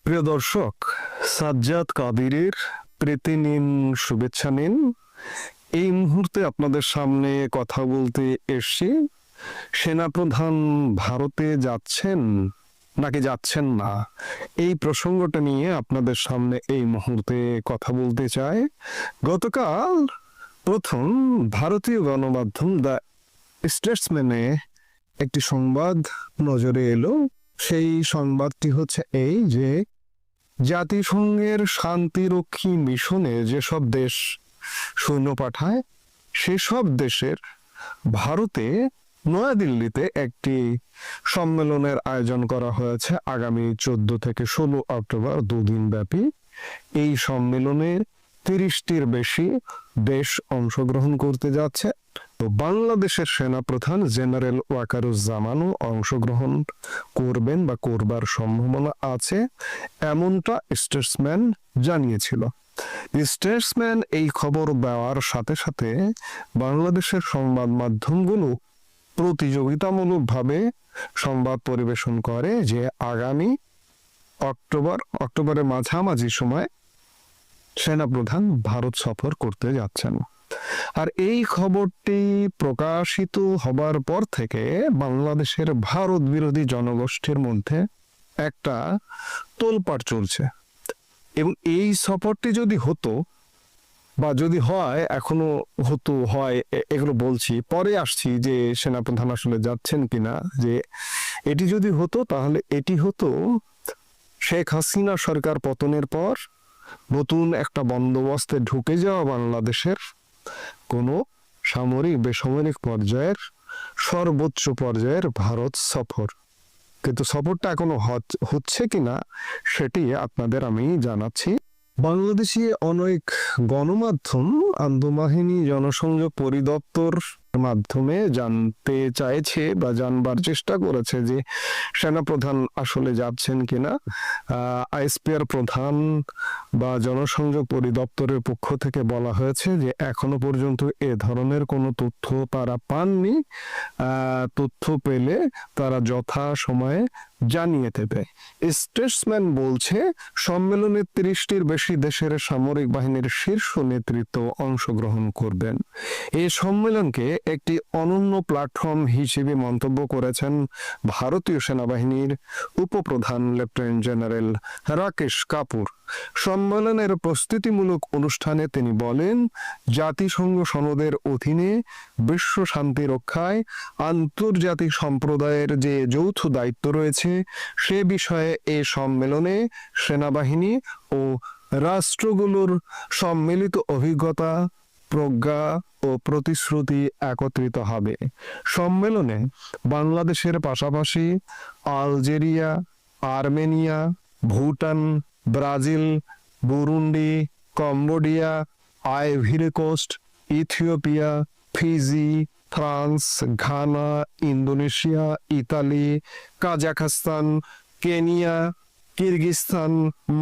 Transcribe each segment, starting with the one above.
প্রিয় দর্শক, সাজ্জাদ কাদিরের প্রীতি নিন, শুভেচ্ছা নিন। এই মুহূর্তে আপনাদের সামনে কথা বলতে এসছি। সেনাপ্রধান ভারতে যাচ্ছেন নাকি যাচ্ছেন না, এই প্রসঙ্গটা নিয়ে আপনাদের সামনে এই মুহূর্তে কথা বলতে চাই। গতকাল প্রথম ভারতীয় গণমাধ্যম দ্য স্টেটসম্যানে একটি সংবাদ নজরে এলো। সেই সংবাদটি হচ্ছে এই যে জাতিসংঘের শান্তিরক্ষী মিশনে যেসব দেশ সৈন্য পাঠায় সেসব দেশের ভারতে নয়াদিল্লিতে একটি সম্মেলনের আয়োজন করা হয়েছে আগামী 14 থেকে 16 অক্টোবর, দুদিন ব্যাপী। এই সম্মেলনে 30টির বেশি দেশ অংশগ্রহণ করতে যাচ্ছে। তো বাংলাদেশের সেনাপ্রধান জেনারেল ওয়াকারুজ্জামানও অংশগ্রহণ করবেন বা করবার সম্ভাবনা আছে, এমনটা স্টেটসম্যান জানিয়েছিল। স্টেটসম্যান এই খবর দেওয়ার সাথে সাথে বাংলাদেশের সংবাদ মাধ্যমগুলো প্রতিযোগিতামূলকভাবে সংবাদ পরিবেশন করে যে আগামী অক্টোবরের মাঝামাঝি সময় সেনাপ্রধান ভারত সফর করতে যাচ্ছেন। আর এই খবরটি প্রকাশিত হবার পর থেকে বাংলাদেশের ভারত বিরোধী জনগোষ্ঠীর মধ্যে একটা তোলপাড় চলছে। এবং এই সফরটি যদি হতো বা যদি হয়, এখনো হতো হয়, এগুলো বলছি, পরে আসছি যে সেনাপ্রধান আসলে যাচ্ছেন কিনা। যে এটি যদি হতো তাহলে এটি হতো শেখ হাসিনা সরকার পতনের পর নতুন একটা বন্দোবস্তে ঢুকে যাওয়া বাংলাদেশের কোনো সামরিক বেসামরিক পর্যায়ের সর্বোচ্চ পর্যায়ের ভারত সফর। কিন্তু সফরটা এখনো হচ্ছে কিনা সেটি আপনাদের আমি জানাচ্ছি। বাংলাদেশি অনেক গণমাধ্যম আন্তঃবাহিনী জনসংযোগ পরিদপ্তর মাধ্যমে জানতে চাইছে বা জানবার চেষ্টা করেছে যে সেনাপ্রধান আসলে যাচ্ছেন কিনা। আইএসপিআর প্রধান বা জনসংযোগ পরিদপ্তরের পক্ষ থেকে বলা হয়েছে যে এখনো পর্যন্ত এ ধরনের কোনো তথ্য তারা পাননি। তথ্য পেলে তারা যথা সময়ে জানিয়ে দেবে। স্টেটসম্যান বলছে সম্মেলনে 30টির বেশি দেশের সামরিক বাহিনীর শীর্ষ নেতৃত্ব অংশগ্রহণ করবেন। এই সম্মেলনকে একটি অনন্য প্ল্যাটফর্ম হিসেবে মন্তব্য করেছেন ভারতীয় সেনাবাহিনীর উপপ্রধান লেফটেন্যান্ট জেনারেল রাকেশ কাপুর। সম্মেলনের প্রস্তুতিমূলক অনুষ্ঠানে তিনি বলেন, জাতিসংঘ সনদের অধীনে বিশ্ব শান্তি রক্ষায় আন্তর্জাতিক সম্প্রদায়ের যে যৌথ দায়িত্ব রয়েছে সে বিষয়ে এ সম্মেলনে সেনাবাহিনী ও রাষ্ট্রগুলোর সম্মিলিত অভিজ্ঞতা, প্রজ্ঞা ও প্রতিশ্রুতি একত্রিত হবে। সম্মেলনে বাংলাদেশের পাশাপাশি Algeria, Armenia, Bhutan, Brazil, Burundi, Cambodia, Ivory Coast, Ethiopia, Fiji, France, Ghana, Indonesia, Italy, Kazakhstan, Kenya, Kyrgyzstan,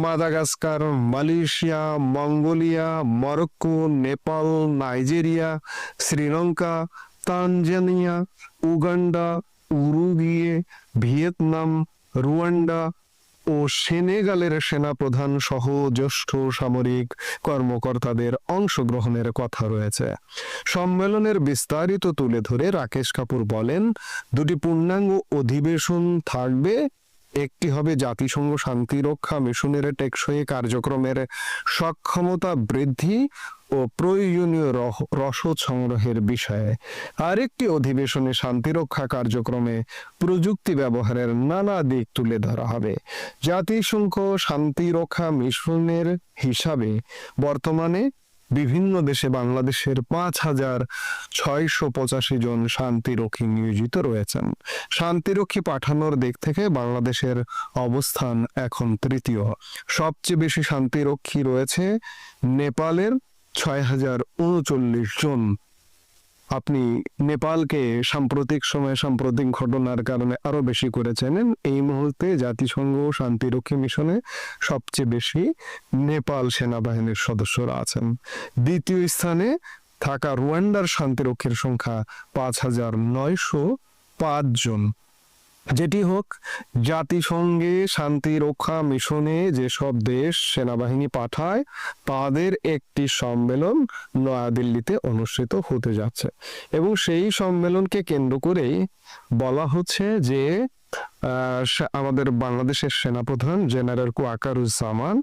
Madagascar, Malaysia, Mongolia, Morocco, Nepal, Nigeria, Sri Lanka, Tanzania, Uganda, Uruguay, Vietnam, Rwanda ও সেনেগালের সেনাপ্রধান সহ জ্যেষ্ঠ সামরিক কর্মকর্তাদের অংশগ্রহণের কথা রয়েছে। সম্মেলনের বিস্তারিত তুলে ধরে রাকেশ কাপুর বলেন, দুটি পূর্ণাঙ্গ অধিবেশন থাকবে। একটি হবে জাতিসংঘ শান্তিরক্ষা মিশনের টেকসই কার্যক্রমের সক্ষমতা বৃদ্ধি ও প্রয়োজনীয় রসদ সংগ্রহের বিষয়ে। আরেকটি অধিবেশনে শান্তিরক্ষা কার্যক্রমে প্রযুক্তি ব্যবহারের নানা দিক তুলে ধরা হবে। জাতিসংঘ শান্তিরক্ষা মিশনের হিসাবে বর্তমানে বিভিন্ন দেশে বাংলাদেশের 5,685 জন শান্তিরক্ষী নিয়োজিত রয়েছেন। শান্তিরক্ষী পাঠানোর দিক থেকে বাংলাদেশের অবস্থান এখন তৃতীয়। সবচেয়ে বেশি শান্তিরক্ষী রয়েছে নেপালের 6,039 জন। আপনি নেপালকে সাম্প্রতিক ঘটনার কারণে আরো বেশি করে চেনেন। এই মুহূর্তে জাতিসংঘ শান্তিরক্ষী মিশনে সবচেয়ে বেশি নেপাল সেনাবাহিনীর সদস্যরা আছেন। দ্বিতীয় স্থানে থাকা রুয়ান্ডার শান্তিরক্ষীর সংখ্যা 5,905 জন। যেটি হোক, জাতিসংঘে শান্তি রক্ষা মিশনে যেসব দেশ সেনাবাহিনী পাঠায় তাদের একটি সম্মেলন নয়াদিল্লিতে অনুষ্ঠিত হতে যাচ্ছে, এবং সেই সম্মেলনকে কেন্দ্র করেই বলা হচ্ছে যে আমাদের বাংলাদেশের সেনাপ্রধান জেনারেল ওয়াকারুজ্জামান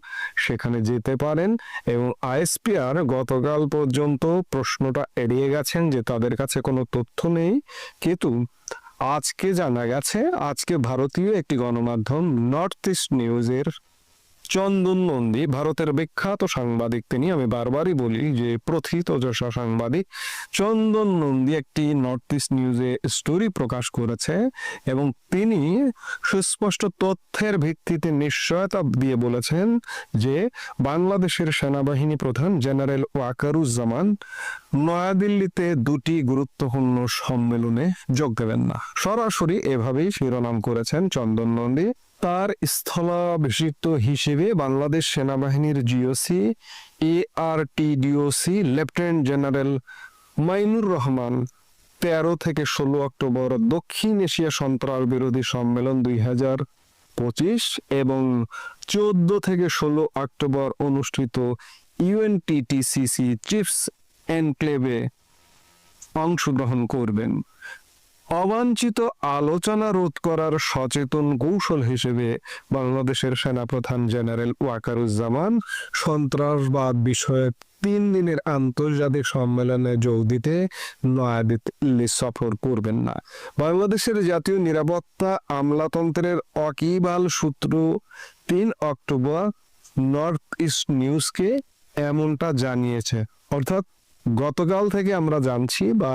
সেখানে যেতে পারেন। এবং আইএসপিআর গতকাল পর্যন্ত প্রশ্নটা এড়িয়ে গেছেন যে তাদের কাছে কোনো তথ্য নেই, কিন্তু আজকে জানা গেছে, আজকে ভারতীয় একটি গণমাধ্যম নর্থ ইস্ট নিউজের চন্দন নন্দী, ভারতের বিখ্যাত সাংবাদিক তিনি, আমি বারবারই বলি যে প্রথিতযশা সাংবাদিক, চন্দন নন্দী একটি নর্থ ইস্ট নিউজে স্টোরি প্রকাশ করেছে এবং তিনি সুস্পষ্ট তথ্যের ভিত্তিতে নিশ্চয়তা দিয়ে বলেছেন যে বাংলাদেশের সেনাবাহিনী প্রধান জেনারেল ওয়াকারুজ্জামান নয়াদিল্লিতে দুটি গুরুত্বপূর্ণ সম্মেলনে যোগ দেবেন না। সরাসরি এভাবেই শিরোনাম করেছেন চন্দন নন্দী। তার স্থলাভিষিক্ত হিসেবে বাংলাদেশ সেনাবাহিনীর GOC ARTDOC lieutenant general Mainur Rahman 13 থেকে 16 অক্টোবর দক্ষিণ এশিয়া সন্ত্রাস বিরোধী সম্মেলন 2025 এবং 14 থেকে 16 অক্টোবর অনুষ্ঠিত UNTTCC চিফস এনক্লেভে অংশগ্রহণ করবেন। অবাঞ্ছিত আলোচনা রোধ করার সচেতন কৌশল হিসেবে বাংলাদেশের সেনাপ্রধান জেনারেল ওয়াকারুজ্জামান সন্ত্রাসবাদ বিষয়ক 3 দিনের আন্তর্জাতিক সম্মেলনে যোগ দিতে নয়াদিল্লি সফর করবেন না। বাংলাদেশের জাতীয় নিরাপত্তা আমলাতন্ত্রের ওয়াকিবহাল সূত্র 3 অক্টোবর নর্থ ইস্ট নিউজকে এমনটা জানিয়েছে। অর্থাৎ গতকাল থেকে আমরা জানছি বা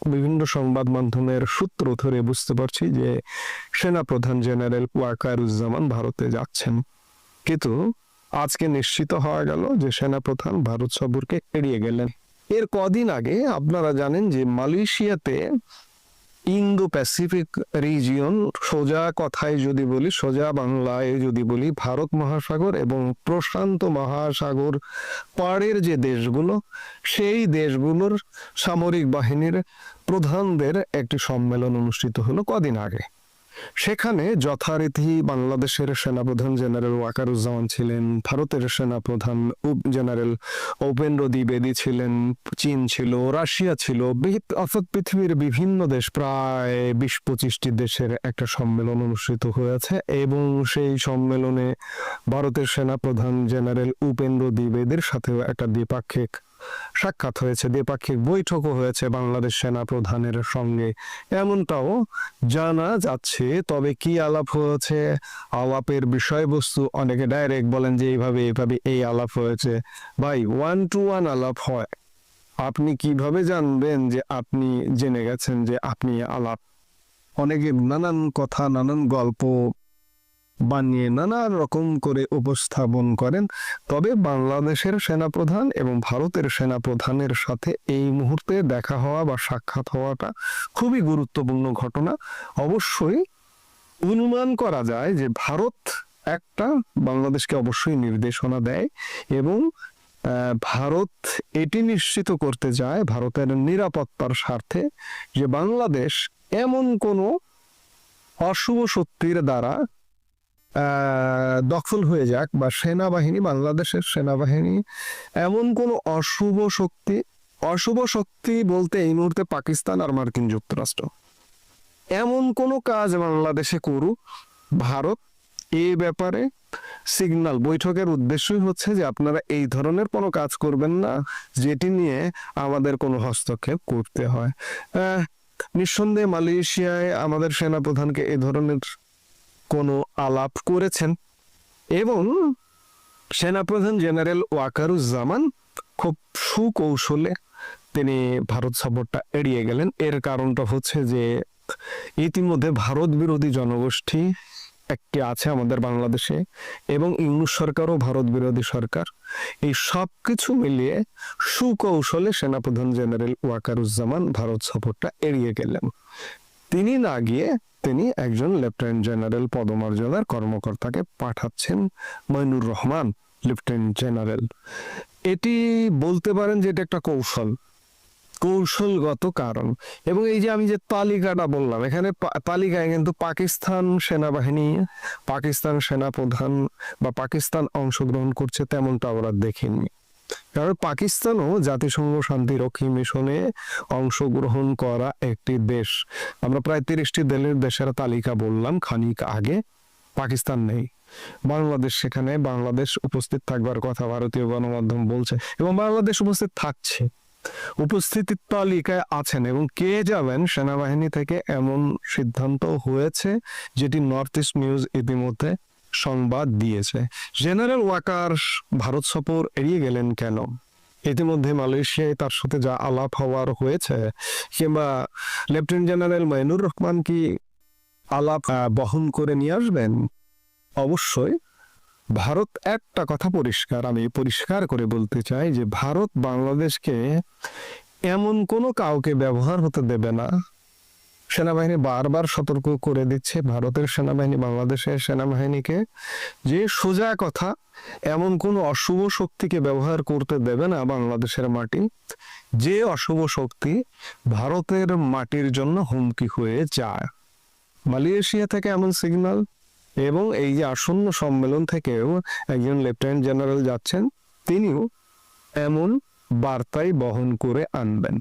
বিভিন্ন সংবাদ মাধ্যমের সূত্র ধরে বুঝতে পারছি যে সেনাপ্রধান জেনারেল ওয়াকারুজ্জামান ভারতে যাচ্ছেন, কিন্তু আজকে নিশ্চিত হওয়া গেল যে সেনাপ্রধান ভারত সফরকে এড়িয়ে গেলেন। এর কদিন আগে আপনারা জানেন যে মালয়েশিয়াতে ইন্দো প্যাসিফিক রিজিয়ন, সোজা কথায় যদি বলি, সোজা বাংলায় যদি বলি, ভারত মহাসাগর এবং প্রশান্ত মহাসাগর পাড়ের যে দেশগুলো, সেই দেশগুলোর সামরিক বাহিনীর প্রধানদের একটি সম্মেলন অনুষ্ঠিত হলো কদিন আগে। সেখানে যথারীতি বাংলাদেশের সেনাপ্রধান জেনারেল ওয়াকারুজ্জামান ছিলেন, ভারতের সেনাপ্রধান জেনারেল উপেন্দ্র দ্বিবেদী ছিলেন, চীন ছিল, রাশিয়া ছিল, অর্থাৎ পৃথিবীর বিভিন্ন দেশ, প্রায় 20-25টি দেশের একটা সম্মেলন অনুষ্ঠিত হয়েছে। এবং সেই সম্মেলনে ভারতের সেনাপ্রধান জেনারেল উপেন্দ্র দ্বিবেদীর সাথেও একটা দ্বিপাক্ষিক সাক্ষাৎ হয়েছে, দ্বিপাক্ষিক বৈঠকও হয়েছে বাংলাদেশ সেনা প্রধানের সঙ্গে, এমনটাও জানা যাচ্ছে। তবে কি আলাপ হয়েছে, আলাপের বিষয়বস্তু, অনেকে ডাইরেক্ট বলেন যে এইভাবে এই আলাপ হয়েছে। ভাই, 1-to-1 আলাপ হয়, আপনি কিভাবে জানবেন যে আপনি জেনে গেছেন যে আপনি আলাপ? অনেকে নানান কথা, নানান গল্প বানিয়ে নানা রকম করে উপস্থাপন করেন। তবে বাংলাদেশের সেনাপ্রধান এবং ভারতের সেনাপ্রধানের সাথে এই মুহূর্তে দেখা হওয়া বা সাক্ষাৎ হওয়াটা খুবই গুরুত্বপূর্ণ ঘটনা। অবশ্যই অনুমান করা যায় যে ভারত একটা বাংলাদেশকে অবশ্যই নির্দেশনা দেয় এবং ভারত এটি নিশ্চিত করতে চায় ভারতের নিরাপত্তার স্বার্থে যে বাংলাদেশ এমন কোনো অশুভ শক্তির দ্বারা দখল হয়ে যাক, বা সেনাবাহিনী, বাংলাদেশের সেনাবাহিনী এমন কোন অশুভ শক্তি বলতে এই মুহূর্তে পাকিস্তান আর মার্কিন যুক্তরাষ্ট্র, এমন কোন কাজ বাংলাদেশে করুক, ভারত এই ব্যাপারে সিগন্যাল, বৈঠকের উদ্দেশ্যই হচ্ছে যে আপনারা এই ধরনের কোনো কাজ করবেন না যেটি নিয়ে আমাদের কোনো হস্তক্ষেপ করতে হয়। নিঃসন্দেহে মালয়েশিয়ায় আমাদের সেনাপ্রধানকে এ ধরনের কোনো আলাপ করেছেন এবং সেনাপ্রধান জেনারেল ওয়াকারুজ্জামান খুব সুকৌশলে তিনি ভারত সফরটা এড়িয়ে গেলেন। এর কারণটা হচ্ছে যে ইতিমধ্যে ভারত বিরোধী জনগোষ্ঠী একটি আছে আমাদের বাংলাদেশে এবং ইউনূস সরকারও ভারত বিরোধী সরকার। এই সব কিছু মিলিয়ে সুকৌশলে সেনাপ্রধান জেনারেল ওয়াকারুজ্জামান ভারত সফরটা এড়িয়ে গেলেন। তিনি না গিয়ে তিনি একজন লেফটেন্যান্ট জেনারেল পদমর্যাদার কর্মকর্তাকে পাঠাচ্ছেন, মাইনুর রহমান লেফটেন্যান্ট জেনারেল। এটি বলতে পারেন যে এটা একটা কৌশল, কৌশলগত কারণ। এবং এই যে আমি যে তালিকাটা বললাম, এখানে তালিকায় কিন্তু পাকিস্তান সেনাবাহিনী, পাকিস্তান সেনাপ্রধান বা পাকিস্তান অংশগ্রহণ করছে তেমনটা আমরা দেখিনি। কারণ পাকিস্তানও জাতিসংঘ শান্তিরক্ষী মিশনে অংশগ্রহণ করা একটি দেশ। আমরা প্রায় 30টি দেশের তালিকা বললাম খানিক আগে, পাকিস্তান নেই। বাংলাদেশ সেখানে, বাংলাদেশ উপস্থিত থাকবার কথা ভারতীয় গণমাধ্যম বলছে এবং বাংলাদেশ উপস্থিত থাকছে, উপস্থিতির তালিকায় আছেন। এবং কে যাবেন সেনাবাহিনী থেকে এমন সিদ্ধান্ত হয়েছে, যেটি নর্থ ইস্ট নিউজ ইতিমধ্যে সংবাদ দিয়েছে। জেনারেল ওয়াকার ভারত সফর এড়িয়ে গেলেন কেন? ইতিমধ্যে মালয়েশিয়ায় তার সাথে যা আলাপ হওয়ার হয়েছে, কিংবা লেফটেন্যান্ট জেনারেল মাইনুর রহমান কি আলাপ বহন করে নিয়ে আসবেন? অবশ্যই ভারত একটা কথা পরিষ্কার, আমি পরিষ্কার করে বলতে চাই যে ভারত বাংলাদেশকে এমন কোনো কাউকে ব্যবহার হতে দেবে না। সেনাবাহিনী বারবার সতর্ক করে দিচ্ছে ভারতের সেনাবাহিনী বাংলাদেশের সেনাবাহিনীকে, যে সোজা কথা, এমন কোন অশুভ শক্তিকে ব্যবহার করতে দেবে না বাংলাদেশের মাটি, যে অশুভ শক্তি ভারতের মাটির জন্য হুমকি হয়ে যায়। মালয়েশিয়া থেকে এমন সিগন্যাল, এবং এই যে আসন্ন সম্মেলন থেকেও একজন লেফটেন্যান্ট জেনারেল যাচ্ছেন, তিনিও এমন বার্তাই বহন করে আনবেন।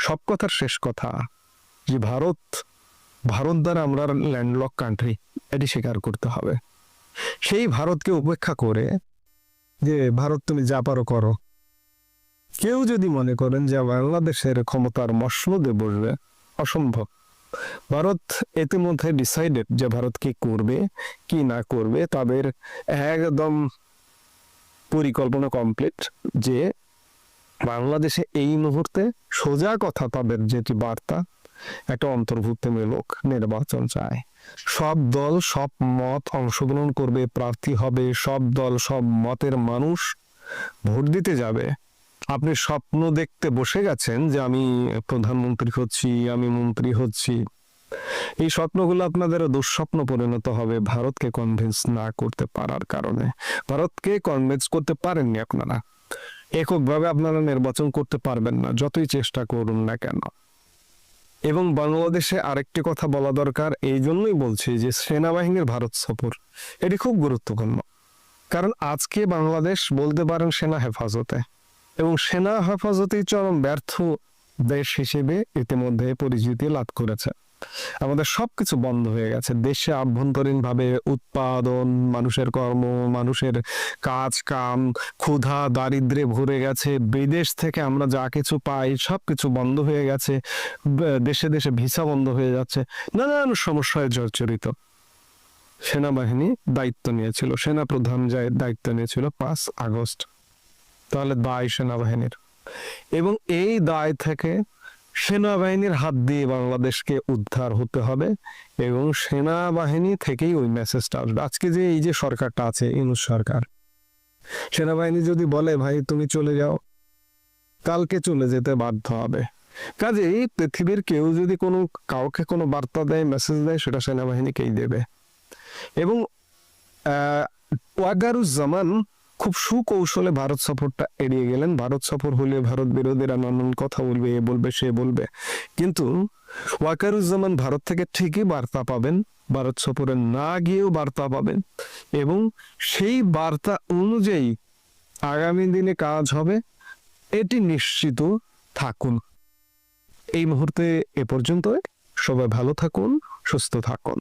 সব কথার শেষ কথা যে ভারত দ্বারা আমরা ল্যান্ডলক কান্ট্রি, এটি স্বীকার করতে হবে। সেই ভারতকে উপেক্ষা করে যে ভারত তুমি যা পারো করো, কেউ যদি মনে করেন যে বাংলাদেশের ক্ষমতার মসনদে বসবে, অসম্ভব। ভারত ইতিমধ্যে ডিসাইডেড যে ভারত কি করবে কি না করবে, তাদের একদম পরিকল্পনা কমপ্লিট, যে বাংলাদেশে এই মুহূর্তে সোজা কথা তাদের যেটি বার্তা, একটা অন্তর্ভুক্তিমূলক নির্বাচন চায়। সব দল সব মত অংশগ্রহণ করবে, প্রার্থী হবে, সব দল সব মতের মানুষ ভোট দিতে যাবে। আপনি স্বপ্ন দেখতে বসে গেছেন যে আমি প্রধানমন্ত্রী হচ্ছি, আমি মন্ত্রী হচ্ছি, এই স্বপ্নগুলো আপনাদের দুঃস্বপ্ন পরিণত হবে ভারতকে কনভিন্স না করতে পারার কারণে। ভারতকে কনভিন্স করতে পারেননি আপনারা, এককভাবে আপনারা নির্বাচন করতে পারবেন না, যতই চেষ্টা করুন না কেন। এবং বাংলাদেশে আরেকটি কথা বলা দরকার, এই জন্যই বলছি যে সেনাবাহিনীর ভারত সফর এটি খুব গুরুত্বপূর্ণ। কারণ আজকে বাংলাদেশ বলতে পারেন সেনা হেফাজতে, এবং সেনা হেফাজতেই চরম ব্যর্থ দেশ হিসেবে ইতিমধ্যে পরিচিতি লাভ করেছে। আমাদের সবকিছু বন্ধ হয়ে গেছে, দেশে আভ্যন্তরীণ ভাবে উৎপাদন, মানুষের কর্ম, মানুষের কাজ কাম, ক্ষুধা দারিদ্র্যে ভরে গেছে। বিদেশ থেকে আমরা যা কিছু পাই সবকিছু বন্ধ হয়ে গেছে, দেশে দেশে ভিসা বন্ধ হয়ে যাচ্ছে, নানান সমস্যায় জর্জরিত। সেনাবাহিনী দায়িত্ব নিয়েছিল, সেনা প্রধান দায়িত্ব নিয়েছিল 5 আগস্ট। তাহলে দায় সেনাবাহিনীর, এবং এই দায় থেকে সেনাবাহিনীর হাত দিয়ে বাংলাদেশকে উদ্ধার হতে হবে, এবং সেনাবাহিনী থেকেই ওই মেসেজটা আসবে। আজকে যে এই যে সরকারটা আছে, ইউনূস সরকার, সেনাবাহিনী যদি বলে ভাই তুমি চলে যাও, কালকে চলে যেতে বাধ্য হবে। কাজেই পৃথিবীর কেউ যদি কাউকে কোনো বার্তা দেয়, মেসেজ দেয়, সেটা সেনাবাহিনীকেই দেবে। এবং ওয়াকারুজ্জামান খুব সুকৌশলে ভারত সফরটা এড়িয়ে গেলেন। ভারত সফর হলে ভারত বিরোধীরা নানান কথা বলবে, এ বলবে সে বলবে, কিন্তু ওয়াকারুজ্জামান ভারত থেকে ঠিকই বার্তা পাবেন, ভারত সফরে না গিয়েও বার্তা পাবেন, এবং সেই বার্তা অনুযায়ী আগামী দিনে কাজ হবে, এটি নিশ্চিত থাকুন। এই মুহূর্তে এ পর্যন্ত, সবাই ভালো থাকুন, সুস্থ থাকুন।